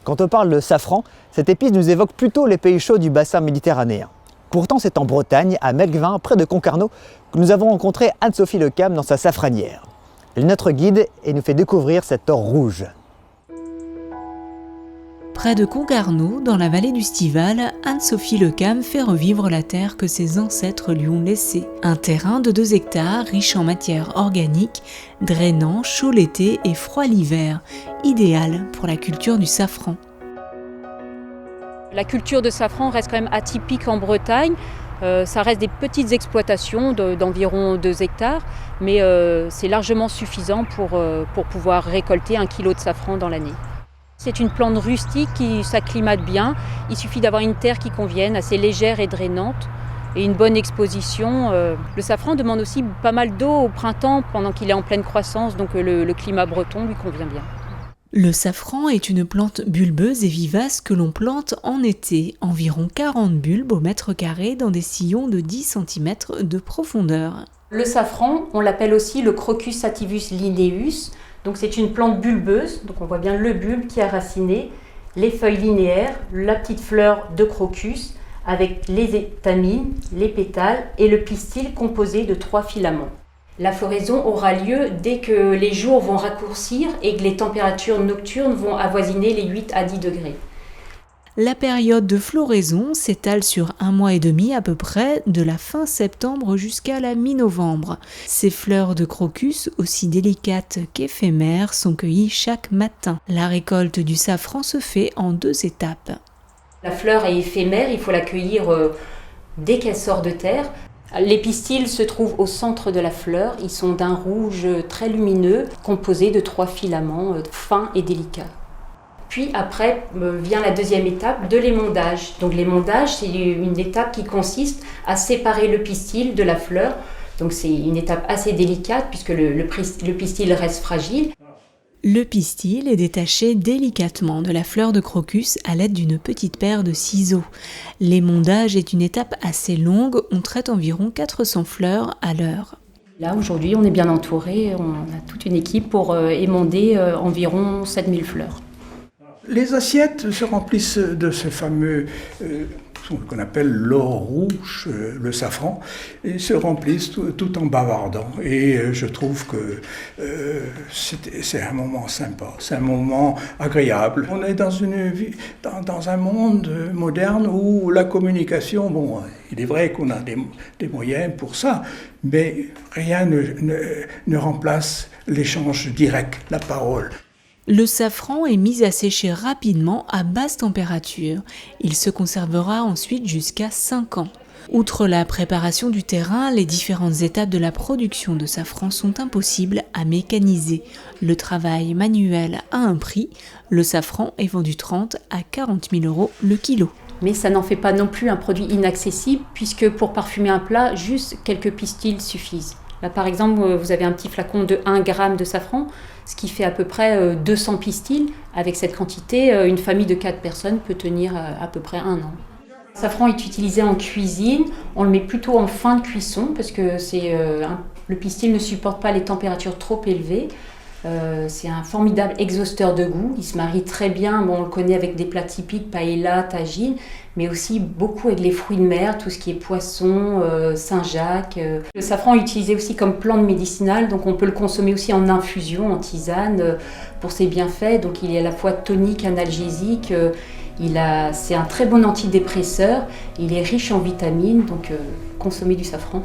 Quand on parle de safran, cette épice nous évoque plutôt les pays chauds du bassin méditerranéen. Pourtant, c'est en Bretagne, à Melgvin, près de Concarneau, que nous avons rencontré Anne-Sophie Lecam dans sa safranière. Elle est notre guide et nous fait découvrir cet or rouge. Près de Concarneau, dans la vallée du Stival, Anne-Sophie Lecam fait revivre la terre que ses ancêtres lui ont laissée. Un terrain de 2 hectares, riche en matière organique, drainant, chaud l'été et froid l'hiver, idéal pour la culture du safran. La culture de safran reste quand même atypique en Bretagne. Ça reste des petites exploitations d'environ 2 hectares, mais c'est largement suffisant pour pouvoir récolter 1 kilo de safran dans l'année. C'est une plante rustique qui s'acclimate bien. Il suffit d'avoir une terre qui convienne, assez légère et drainante, et une bonne exposition. Le safran demande aussi pas mal d'eau au printemps pendant qu'il est en pleine croissance, donc le climat breton lui convient bien. Le safran est une plante bulbeuse et vivace que l'on plante en été, environ 40 bulbes au mètre carré dans des sillons de 10 cm de profondeur. Le safran, on l'appelle aussi le Crocus sativus lineus. Donc c'est une plante bulbeuse, donc on voit bien le bulbe qui est raciné, les feuilles linéaires, la petite fleur de crocus avec les étamines, les pétales et le pistil composé de 3 filaments. La floraison aura lieu dès que les jours vont raccourcir et que les températures nocturnes vont avoisiner les 8 à 10 degrés. La période de floraison s'étale sur 1 mois et demi à peu près, de la fin septembre jusqu'à la mi-novembre. Ces fleurs de crocus, aussi délicates qu'éphémères, sont cueillies chaque matin. La récolte du safran se fait en 2 étapes. La fleur est éphémère, il faut la cueillir dès qu'elle sort de terre. Les pistils se trouvent au centre de la fleur. Ils sont d'un rouge très lumineux, composé de 3 filaments fins et délicats. Puis après vient la deuxième étape de l'émondage. Donc l'émondage, c'est une étape qui consiste à séparer le pistil de la fleur. Donc c'est une étape assez délicate puisque le pistil reste fragile. Le pistil est détaché délicatement de la fleur de crocus à l'aide d'une petite paire de ciseaux. L'émondage est une étape assez longue, on traite environ 400 fleurs à l'heure. Là aujourd'hui on est bien entouré, on a toute une équipe pour émonder environ 7000 fleurs. Les assiettes se remplissent de ce fameux, qu'on appelle l'or rouge, le safran, et se remplissent tout en bavardant. Et je trouve que c'est un moment sympa, c'est un moment agréable. On est dans un monde moderne où la communication, bon, il est vrai qu'on a des moyens pour ça, mais rien ne remplace l'échange direct, la parole. Le safran est mis à sécher rapidement à basse température. Il se conservera ensuite jusqu'à 5 ans. Outre la préparation du terrain, les différentes étapes de la production de safran sont impossibles à mécaniser. Le travail manuel a un prix. Le safran est vendu 30 à 40 000 € le kilo. Mais ça n'en fait pas non plus un produit inaccessible puisque pour parfumer un plat, juste quelques pistils suffisent. Là, par exemple, vous avez un petit flacon de 1 g de safran, ce qui fait à peu près 200 pistils. Avec cette quantité, une famille de 4 personnes peut tenir à peu près 1 an. Le safran est utilisé en cuisine. On le met plutôt en fin de cuisson parce que le pistil ne supporte pas les températures trop élevées. C'est un formidable exhausteur de goût. Il se marie très bien, on le connaît avec des plats typiques, paella, tagine, mais aussi beaucoup avec les fruits de mer, tout ce qui est poisson, Saint-Jacques. Le safran est utilisé aussi comme plante médicinale, donc on peut le consommer aussi en infusion, en tisane, pour ses bienfaits. Donc il est à la fois tonique, analgésique, c'est un très bon antidépresseur, il est riche en vitamines, donc consommer du safran.